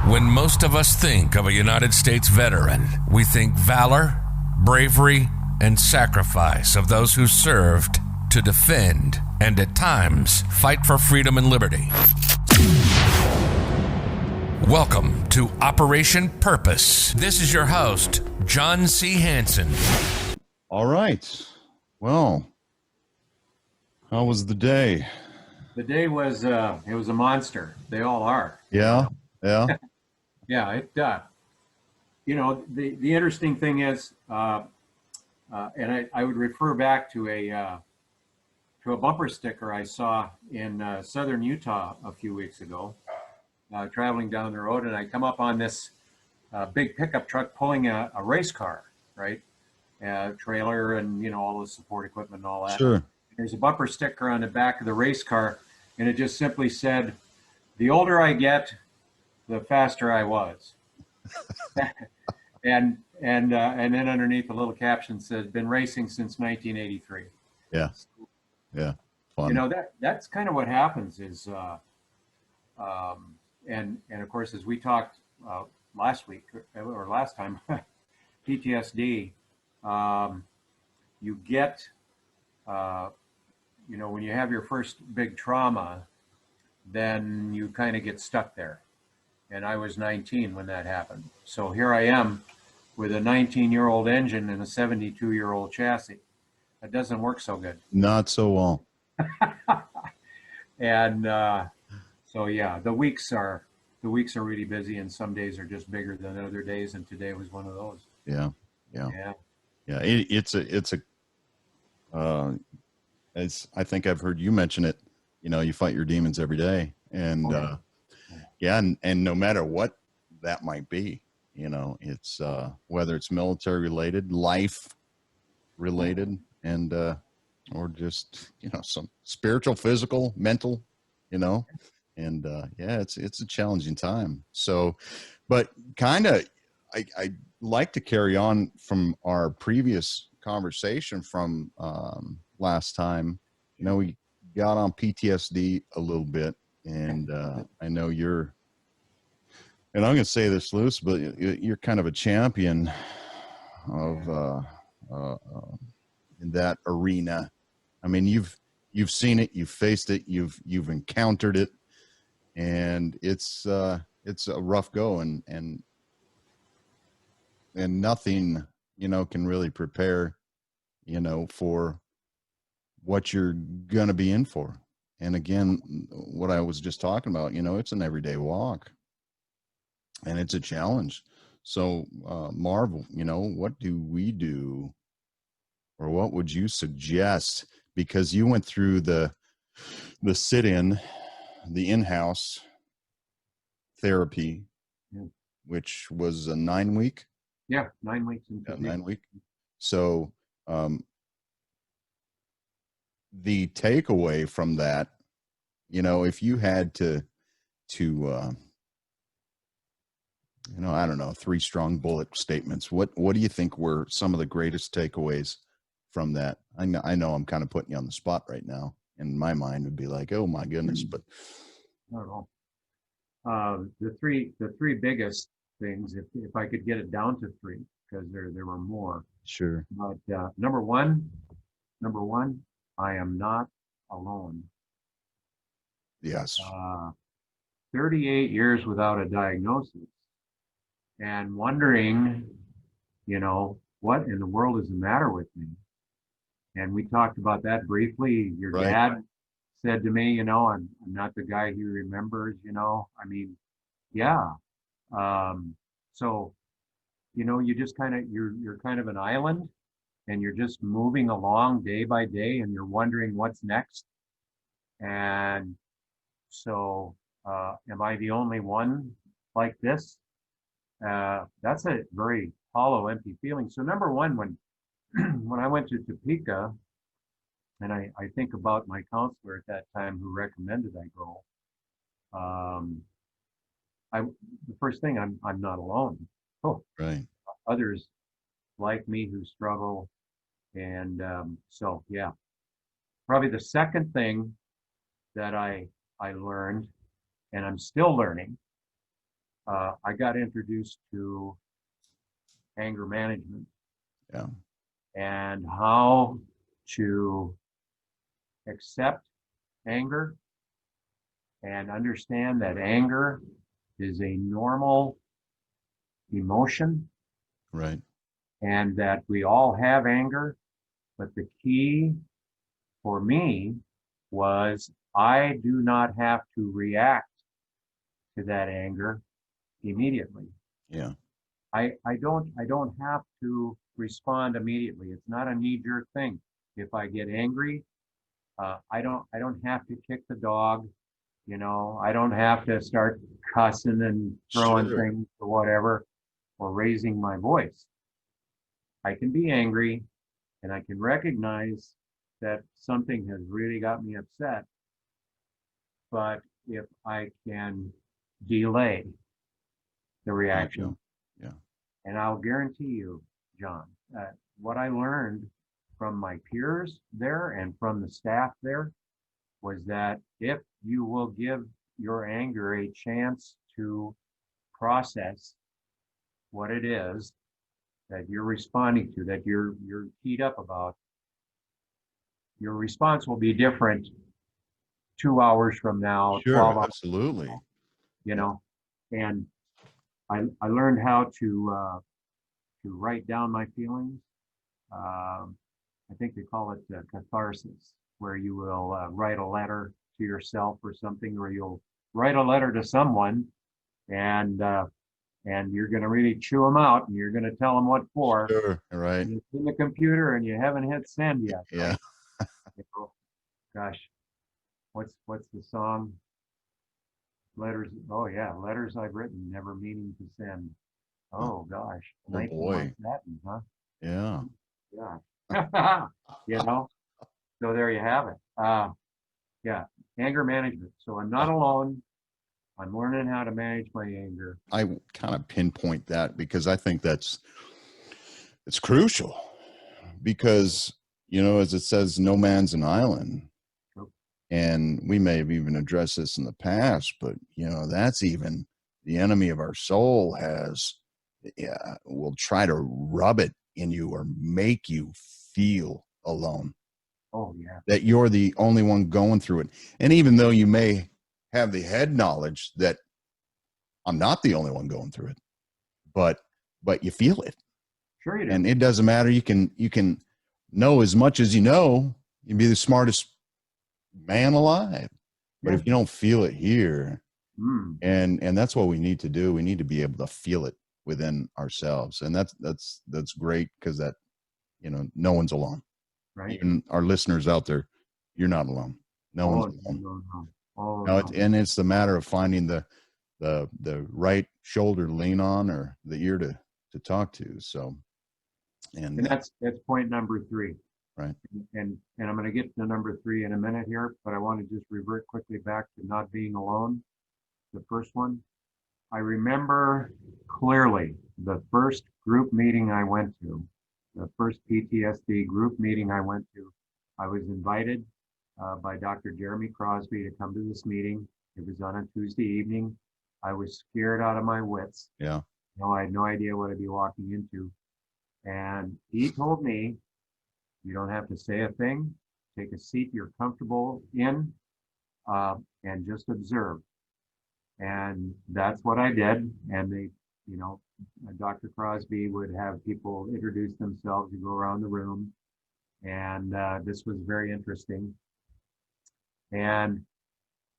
When most of us think of a United States veteran, we think valor, bravery, and sacrifice of those who served to defend and at times fight for freedom and liberty. Welcome to Operation Purpose. This is your host, John C. Hanson. All right. Well, how was the day? The day was it was a monster. They all are. Yeah. Yeah. Yeah. The interesting thing is, and I would refer back to a bumper sticker I saw in southern Utah a few weeks ago, traveling down the road, and I come up on this big pickup truck pulling a race car, right? Trailer and all the support equipment and all that. Sure. There's a bumper sticker on the back of the race car, and it just simply said, "The older I get, the faster I was." and then underneath the little caption says, "Been racing since 1983." Yeah. Yeah. Fun. That's kind of what happens is, and of course, as we talked last week or last time, PTSD, you get, when you have your first big trauma, then you kind of get stuck there. And I was 19 when that happened. So here I am with a 19-year-old engine and a 72-year-old chassis. That doesn't work so good. Not so well. And so yeah, the weeks are really busy, and some days are just bigger than other days. And today was one of those. Yeah. It's I think I've heard you mention it. You fight your demons every day, and and no matter what that might be, it's whether it's military related, life related, and or just some spiritual, physical, mental, and it's a challenging time. So, but kind of I like to carry on from our previous conversation from last time. We got on PTSD a little bit, and I know you're, and I'm going to say this loose, but you're kind of a champion of in that arena. I mean, you've seen it, you've faced it, you've encountered it, and it's a rough go, and nothing can really prepare for what you're going to be in for. And again, what I was just talking about, it's an everyday walk, and it's a challenge. So Marv, what do we do, or what would you suggest? Because you went through the sit-in, the in-house therapy, which was a 9-week. Yeah, 9 weeks. 9 week. So the takeaway from that, if you had to I don't know, 3 strong bullet statements, what do you think were some of the greatest takeaways from that? I know I'm kind of putting you on the spot right now, and my mind would be like, oh my goodness, but not at all. The three biggest things, if I could get it down to 3, because there were more. Sure. But number one, I am not alone. Yes. 38 years without a diagnosis, and wondering, what in the world is the matter with me? And we talked about that briefly. Your Right. dad said to me, I'm not the guy he remembers, I mean, yeah. So, you just you're kind of an island, and you're just moving along day by day, and you're wondering what's next. And so, am I the only one like this? That's a very hollow, empty feeling. So number one, when when I went to Topeka, and I think about my counselor at that time who recommended I go, the first thing, I'm not alone. Oh, Right. others like me who struggle. And so, yeah, probably the second thing that I learned, and I'm still learning, I got introduced to anger management Yeah. and how to accept anger and understand that anger is a normal emotion Right. and that we all have anger. But the key for me was I do not have to react to that anger immediately. Yeah. I don't have to respond immediately. It's not a knee-jerk thing. If I get angry, I don't have to kick the dog. I don't have to start cussing and throwing Sure. things or whatever or raising my voice. I can be angry and I can recognize that something has really got me upset. But if I can delay the There you reaction, go. Yeah. and I'll guarantee you, John, what I learned from my peers there and from the staff there was that if you will give your anger a chance to process what it is that you're responding to, that you're keyed up about, your response will be different 2 hours from now, Sure. 12 hours, Absolutely. you Yeah. know. And I learned how to write down my feelings. I think they call it catharsis, where you will write a letter to yourself or something, or you'll write a letter to someone, and uh, and you're going to really chew them out, and you're going to tell them what for. Sure. Right. And it's in the computer, and you haven't hit send yet, Yeah. right? You know, gosh, what's the song? Letters. Oh yeah, letters I've written, never meaning to send. Oh gosh, Oh 19 like boy. that, huh? Yeah. Yeah. you know, so there you have it. Yeah, anger management. So I'm not alone. I'm learning how to manage my anger. I kind of pinpoint that because I think it's crucial because, as it says, no man's an island. True. And we may have even addressed this in the past, but that's even the enemy of our soul will try to rub it in you or make you feel alone, Oh yeah. that you're the only one going through it. And even though you may have the head knowledge that I'm not the only one going through it, but you feel it. Sure you do. And it doesn't matter. You can know as much as you know. You can be the smartest man alive, but Yeah. if you don't feel it here, Mm, and that's what we need to do. We need to be able to feel it within ourselves, and that's great because that no one's alone. right. Even our listeners out there, you're not alone. No one's Oh alone. no, no. Oh No, no. it's the matter of finding the right shoulder to lean on or the ear to talk to. So, And that's point number 3. right. And I'm going to get to number 3 in a minute here, but I want to just revert quickly back to not being alone. The first one, I remember clearly the first group meeting I went to, the first PTSD group meeting I went to. I was invited by Dr. Jeremy Crosby to come to this meeting. It was on a Tuesday evening. I was scared out of my wits. Yeah. I had no idea what I'd be walking into. And he told me, you don't have to say a thing. Take a seat you're comfortable in and just observe. And that's what I did. And Dr. Crosby would have people introduce themselves and go around the room. And this was very interesting. And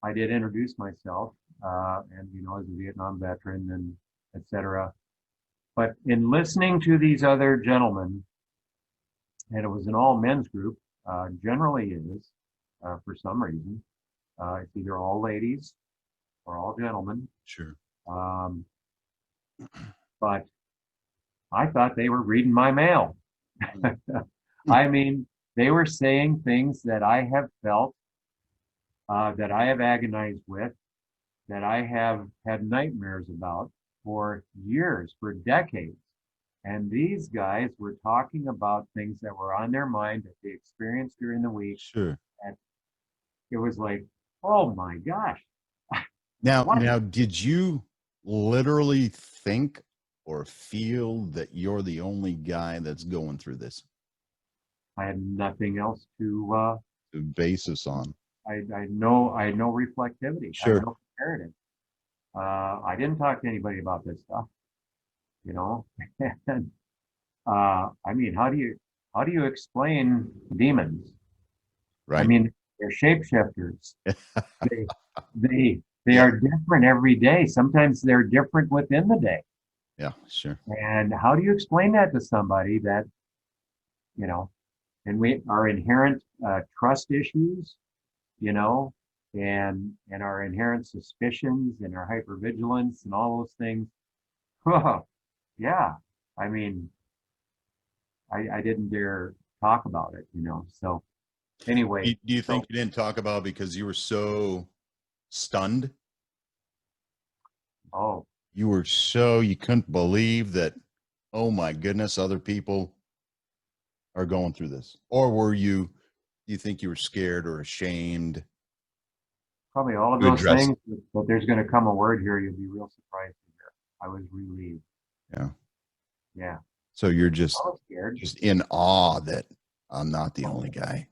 I did introduce myself, and as a Vietnam veteran and etc. But in listening to these other gentlemen, and it was an all men's group, generally is, for some reason, it's either all ladies or all gentlemen. Sure. Um, but I thought they were reading my mail. I mean, they were saying things that I have felt, that I have agonized with, that I have had nightmares about for years, for decades. And these guys were talking about things that were on their mind that they experienced during the week. Sure. And it was like, oh my gosh. Now, What? did you literally think or feel that you're the only guy that's going through this? I had nothing else to, The basis on. I had no reflectivity. I had Sure. no comparative. I didn't talk to anybody about this stuff, you know. And I mean, how do you explain demons? I Right. mean, they're shapeshifters. They they are different every day. Sometimes they're different within the day. Yeah, sure. And how do you explain that to somebody that, you know, and we our inherent trust issues, you know, and our inherent suspicions and our hypervigilance and all those things. Yeah, I mean, I didn't dare talk about it, you know. So anyway, Do you think so you didn't talk about it because you were so stunned? oh, You couldn't believe that, oh my goodness, other people are going through this? Or do you think you were scared or ashamed probably all of to those address things, but there's going to come a word here you'll be real surprised to hear. I was relieved. it? Yeah. Yeah, So you're I was scared. just in awe that I'm not the only guy.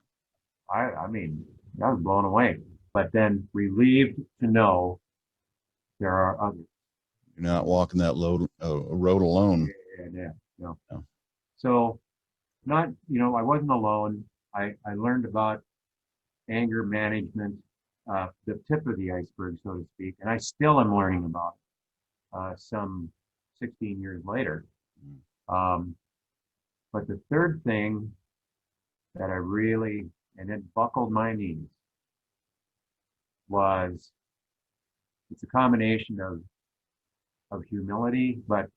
I mean, I was blown away, but then relieved to know there are others. You're not walking that road alone. Yeah, no. No. So not, you know, I wasn't alone. I learned about anger management, the tip of the iceberg, so to speak, and I still am learning about it, some 16 years later. Um, but the third thing that I really, and it buckled my knees, was it's a combination of humility, but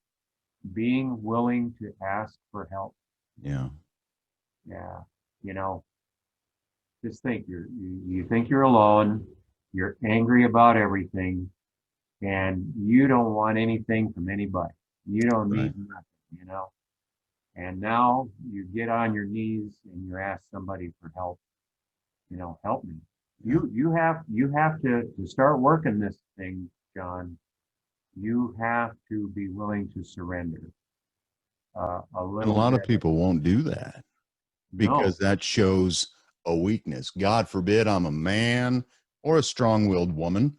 being willing to ask for help. Yeah. Yeah, you know, just think you think you're alone, you're angry about everything, and you don't want anything from anybody. You don't Right. need nothing, you know. And now you get on your knees and you ask somebody for help. You know, help me. Yeah. You have to start working this thing, John. You have to be willing to surrender a And a little lot of bit. people won't do that because No, that shows a weakness. God forbid I'm a man or a strong-willed woman,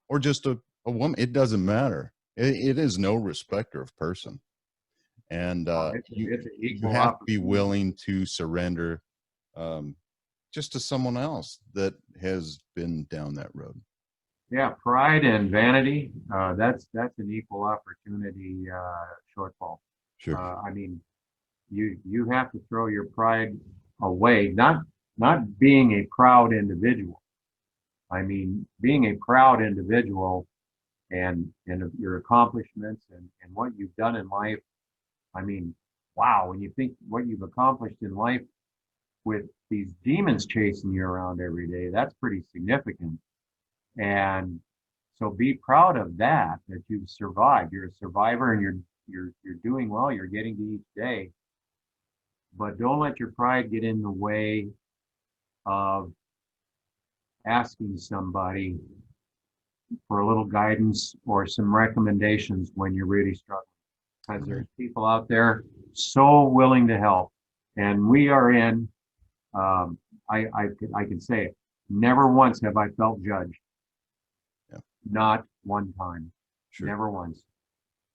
or just a woman. It doesn't matter. It is no respecter of person. And it's an you equal have to be opportunity. willing to surrender um, just to someone else that has been down that road. Yeah, pride and vanity. That's an equal opportunity shortfall. Sure. I mean, you have to throw your pride away. Not being a proud individual. I mean, being a proud individual and your accomplishments and what you've done in life. I mean, wow, when you think what you've accomplished in life with these demons chasing you around every day, that's pretty significant. And so be proud of that you've survived. You're a survivor and you're doing well, you're getting to each day. But don't let your pride get in the way of asking somebody for a little guidance or some recommendations when you're really struggling. Because there's people out there so willing to help. And we are in, I can say it, never once have I felt judged. Yeah. Not one time. Sure. Never once.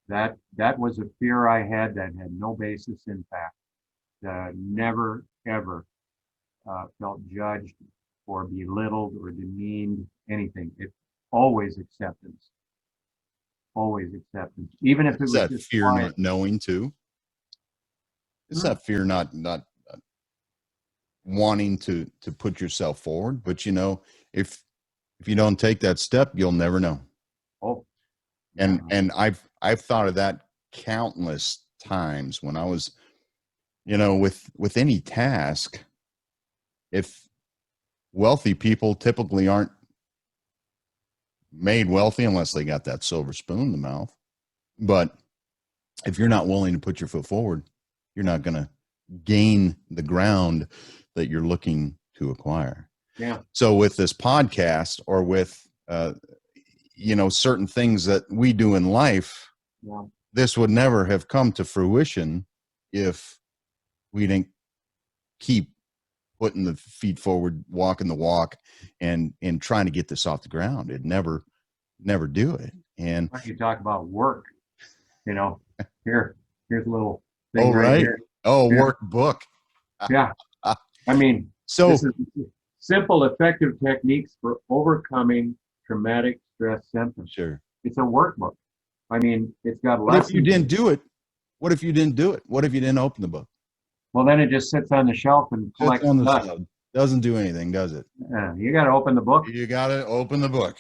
That was a fear I had that had no basis in fact. Never ever felt judged or belittled or demeaned, anything. It's always acceptance. Always acceptance. Even if it Is was that just fear quiet. not knowing too? Is that fear not wanting to put yourself forward? But if you don't take that step, you'll never know. Oh, And I've thought of that countless times when I was, with any task. If wealthy people typically aren't made wealthy unless they got that silver spoon in the mouth. But if you're not willing to put your foot forward, you're not going to gain the ground that you're looking to acquire. yeah. So with this podcast or with, certain things that we do in life, Yeah. this would never have come to fruition if we didn't keep putting the feet forward, walking the walk, and trying to get this off the ground. It'd never do it. And When you talk about work, here's a little thing oh, right right. here. Oh, Yeah. workbook. Yeah. I mean, So this is simple, effective techniques for overcoming traumatic stress symptoms. sure. It's a workbook. I mean, it's got What if lessons. you didn't do it? What if you didn't do it? What if you didn't open the book? Well, then it just sits on the shelf and Sits collects on the dust. shelf. Doesn't do anything, does it? You got to open the book. You got to open the book.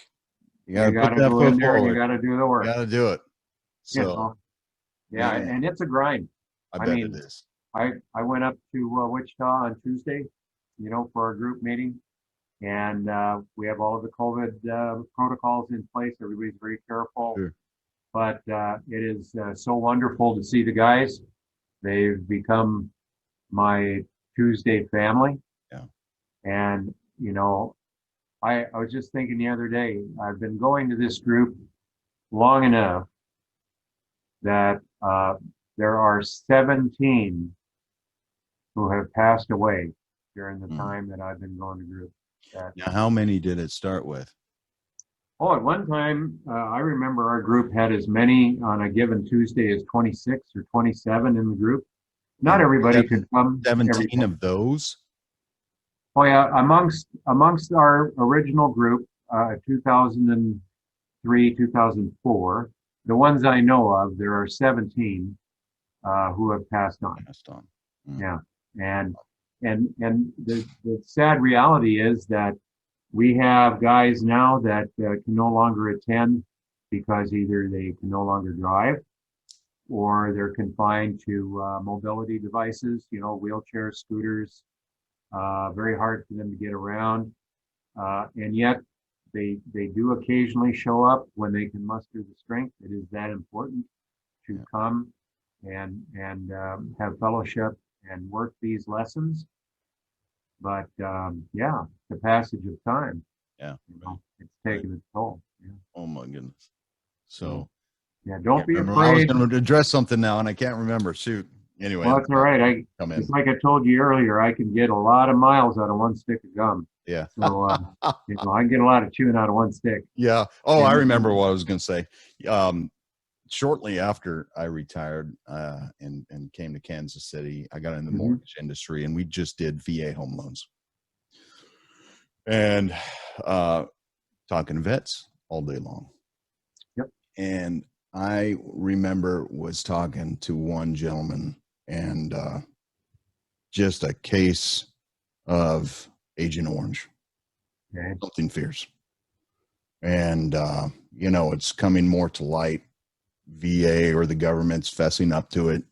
You You got got to to put that go in foot there and you forward. got to do the You work. got to do it. You So know? Yeah, man, and it's a grind. I I bet mean, it is. I went up to Wichita on Tuesday, for our group meeting, and we have all of the COVID protocols in place. Everybody's very careful, Sure. but it is so wonderful to see the guys. They've become my Tuesday family. Yeah. And, I was just thinking the other day, I've been going to this group long enough that there are 17 who have passed away during the time that I've been going to group. Now, how many did it start with? Oh, at one time, I remember our group had as many on a given Tuesday as 26 or 27 in the group. Not everybody could come. 17 of those? Oh yeah, amongst our original group, 2003, 2004, the ones I know of, there are 17 who have passed on. Passed on. Yeah, and the sad reality is that we have guys now that can no longer attend because either they can no longer drive or they're confined to mobility devices, wheelchairs, scooters. Very hard for them to get around, and yet they do occasionally show up when they can muster the strength. It is that important to come and have fellowship and work these lessons. But the passage of time, it's taken its toll. Yeah. Oh my goodness. So don't be remember, I was afraid. going to address something now and I can't remember. Shoot. Anyway, Well, that's all right. It's like I told you earlier, I can get a lot of miles out of one stick of gum. Yeah. So, I can get a lot of chewing out of one stick. Yeah. Oh, I remember what I was going to say. Shortly after I retired and came to Kansas City, I got in the mortgage industry and we just did VA home loans. And talking vets all day long. Yep. And I remember was talking to one gentleman and just a case of Agent Orange. Okay. Something fierce. And, it's coming more to light. VA or the government's fessing up to it.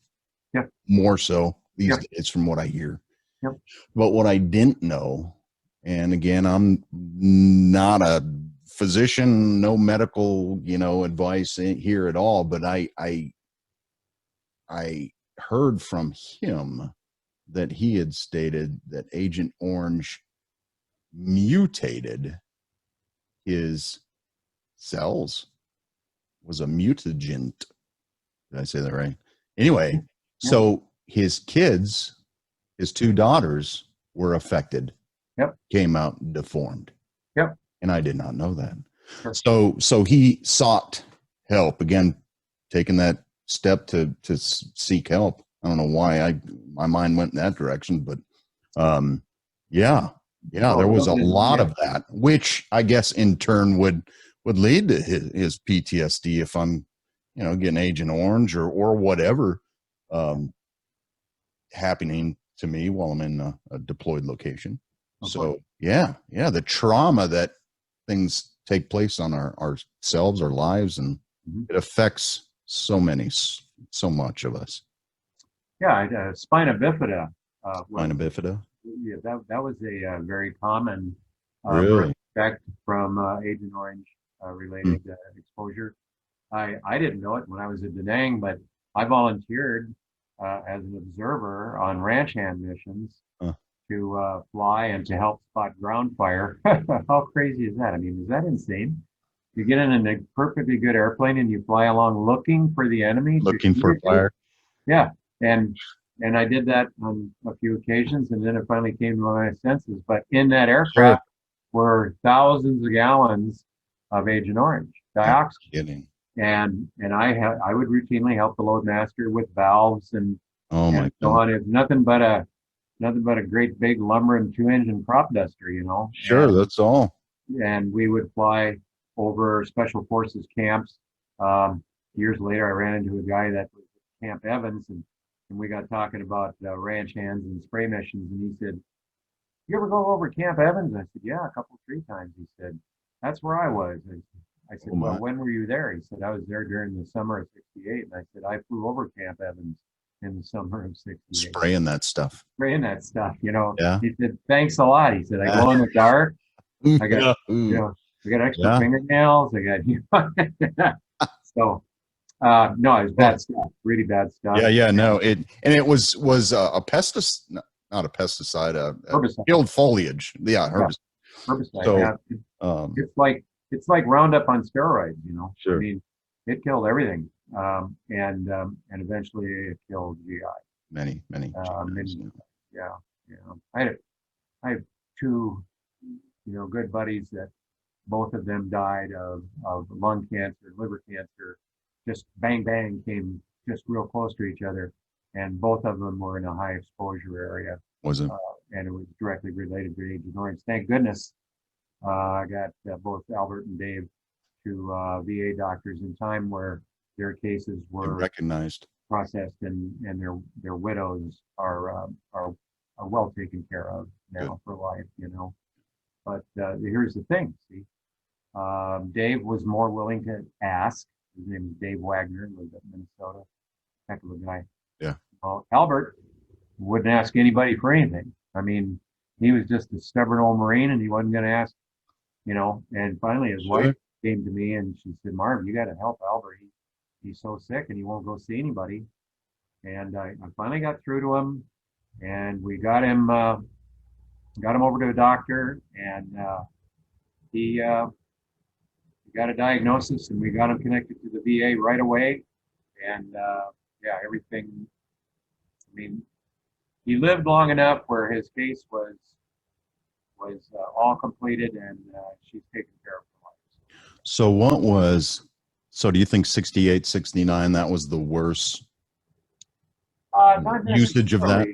Yep. More so these days from what I hear. Yep. But what I didn't know, and again, I'm not a physician, no medical, advice here at all, but I heard from him that he had stated that Agent Orange mutated his cells, was a mutagen. Did I say that right? Anyway, so his kids, his two daughters were affected. Yep. Came out deformed. Yep. And I did not know that. Sure. So he sought help, again, taking that step to seek help. I don't know why my mind went in that direction, but there was a lot of that, which I guess in turn would lead to his PTSD if I'm, getting Agent Orange or whatever happening to me while I'm in a deployed location. Okay. So the trauma that things take place on ourselves, our lives, and it affects so much of us. Yeah, spina bifida. Spina bifida. Yeah, that was a very common really effect from Agent Orange related exposure. I didn't know it when I was at Da Nang, but I volunteered as an observer on ranch hand missions to fly and to help spot ground fire. How crazy is that? I mean, is that insane? You get in a perfectly good airplane and you fly along looking for the enemy. Looking for fire. Yeah, and I did that on a few occasions, and then it finally came to my senses. But in that aircraft were thousands of gallons of Agent Orange dioxide, Kidding. and I would routinely help the loadmaster with valves and Oh my so God. on. It's nothing but a great big lumber and 2-engine prop duster, you know. Sure, that's all. And we would fly over special forces camps. Um, Years later, I ran into a guy that was at Camp Evans, and we got talking about ranch hands and spray missions. And he said, "You ever go over Camp Evans?" I said, "Yeah, a couple, 3 times." He said, "That's where I was." I said, Oh, my. "Well, when were you there?" He said, "I was there during the summer of '68." And I said, "I flew over Camp Evans in the summer of '68." Spraying that stuff. Spraying that stuff, you know. Yeah. He said, "Thanks a lot." He said, "I glow in the dark. I got, you know, I got extra Yeah. fingernails. I got, you know." So, no, it was bad stuff, really bad stuff. Yeah. No, it was a pesticide, not a pesticide, Herbicide. killed foliage. Yeah, herbicide. Herbicide. So, yeah. It's like Roundup on steroids, you know. Sure. I mean, it killed everything, and eventually it killed GI. many. Yeah. I have 2, you know, good buddies that both of them died of lung cancer, liver cancer. Just bang bang came just real close to each other, and both of them were in a high exposure area. Was it? And it was directly related to Agent Orange. Thank goodness I got both Albert and Dave to VA doctors in time where their cases were Recognized. processed, and their widows are well taken care of now for life, you know. But here's the thing, see, Dave was more willing to ask. His name is Dave Wagner, lives in Minnesota, heck of a guy. Yeah. Albert wouldn't ask anybody for anything. I mean, he was just a stubborn old Marine, and he wasn't going to ask, you know. And finally, his wife came to me and she said, "Marv, you got to help Albert. He's so sick and he won't go see anybody." And I finally got through to him, and we got him over to a doctor, and he got a diagnosis, and we got him connected to the VA right away. And yeah, everything. I mean, he lived long enough where his case was all completed, and she's taken care of for life. So do you think 68, 69, that was the worst Not usage of that?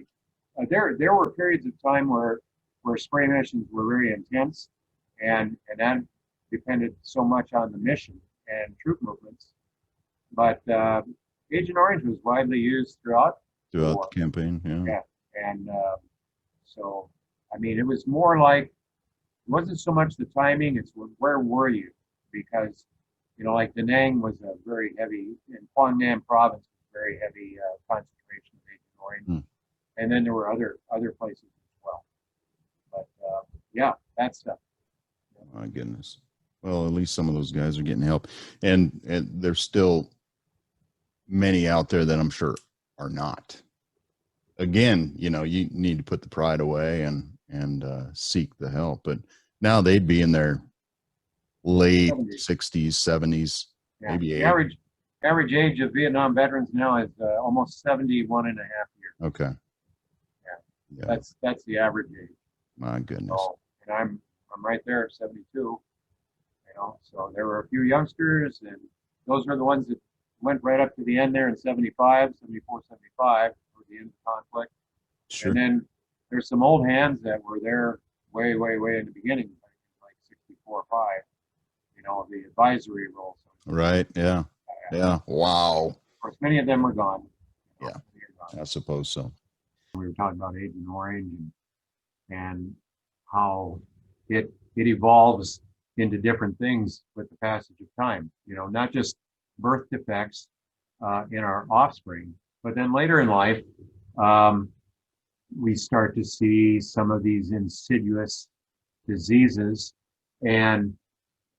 There were periods of time where spray missions were very intense, and that depended so much on the mission and troop movements. But Agent Orange was widely used throughout the campaign. Yeah, and so I mean, it was more like, it wasn't so much the timing; it's where were you? Because, you know, like Da Nang was a very heavy, in Quang Nam province, very heavy concentration of Agent Orange, and then there were other places as well. But yeah, that stuff. Oh, my goodness. Well, at least some of those guys are getting help, and there's still many out there that I'm sure are not. Again, you know, you need to put the pride away and seek the help. But now they'd be in their late 60s, 70s, yeah. maybe 80s. The average age of Vietnam veterans now is almost 71 and a half years. Okay. Yeah. That's the average age. My goodness. So, and I'm right there at 72. You know, so there were a few youngsters, and those were the ones that went right up to the end there in 75, 74, 75, toward the end of the conflict. Sure. And then there's some old hands that were there way in the beginning, like 64 or 5, you know, the advisory role. Right. Yeah. Yeah. Wow. Of course, many of them are gone. Yeah. I suppose so. We were talking about Agent Orange and how it evolves into different things with the passage of time. You know, not just birth defects in our offspring, but then later in life, we start to see some of these insidious diseases and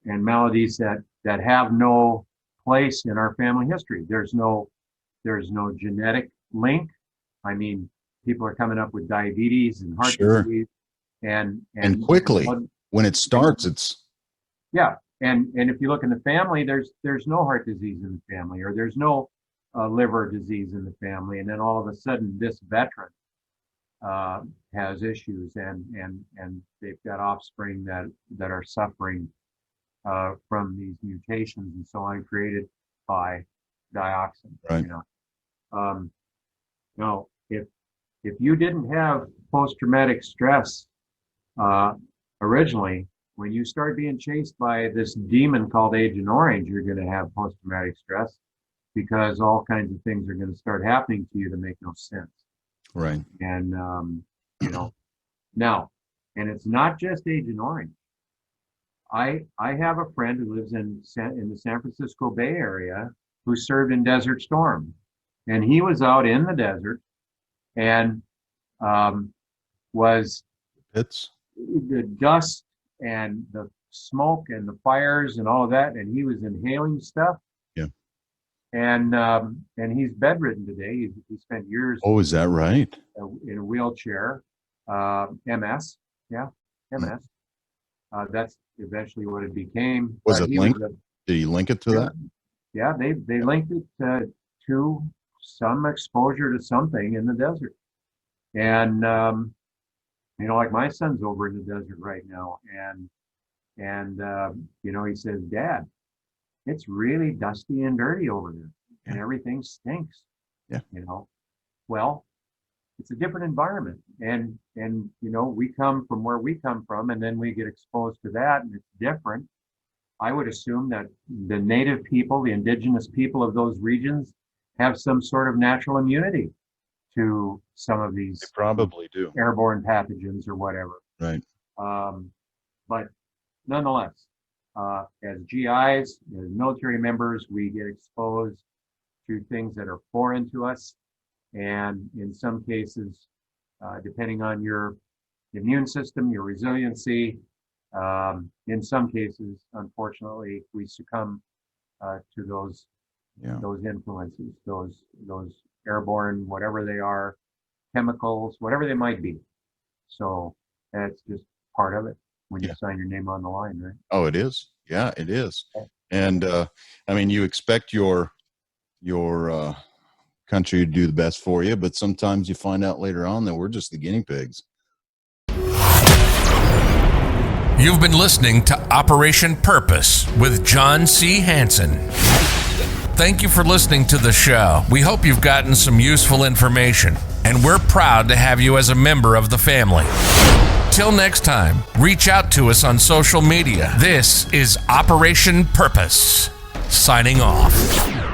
maladies that have no place in our family history. There's no genetic link. I mean, people are coming up with diabetes and heart disease, and quickly when it starts, it's and if you look in the family, there's no heart disease in the family, or there's no liver disease in the family, and then all of a sudden this veteran has issues, and they've got offspring that are suffering from these mutations and so on created by dioxin. Right. Now, if you didn't have post-traumatic stress originally, when you start being chased by this demon called Agent Orange, you're going to have post-traumatic stress, because all kinds of things are going to start happening to you that make no sense. Right. And now, and it's not just Agent Orange. I have a friend who lives in the San Francisco Bay Area who served in Desert Storm, and he was out in the desert and was It's the dust and the smoke and the fires and all of that, and he was inhaling stuff. Yeah. And he's bedridden today. He spent years Oh, is that right? in a wheelchair. MS. Yeah, MS. That's eventually what it became. Was it linked? Did he link it to that? Yeah, they linked it to some exposure to something in the desert. And like my son's over in the desert right now, and he says, "Dad, it's really dusty and dirty over there, and everything stinks." Yeah. Well, it's a different environment, and we come from where we come from, and then we get exposed to that, and it's different. I would assume that the native people, the indigenous people of those regions, have some sort of natural immunity to some of these They probably do. airborne pathogens or whatever. Right. But nonetheless, as GIs, as military members, we get exposed to things that are foreign to us. And in some cases, depending on your immune system, your resiliency, in some cases, unfortunately, we succumb to those influences, those airborne, whatever they are, chemicals, whatever they might be. So that's just part of it when you sign your name on the line, right? Oh, it is. Yeah, it is. And you expect your country to do the best for you, but sometimes you find out later on that we're just the guinea pigs. You've been listening to Operation Purpose with John C. Hansen. Thank you for listening to the show. We hope you've gotten some useful information, and we're proud to have you as a member of the family. Till next time, reach out to us on social media. This is Operation Purpose, signing off.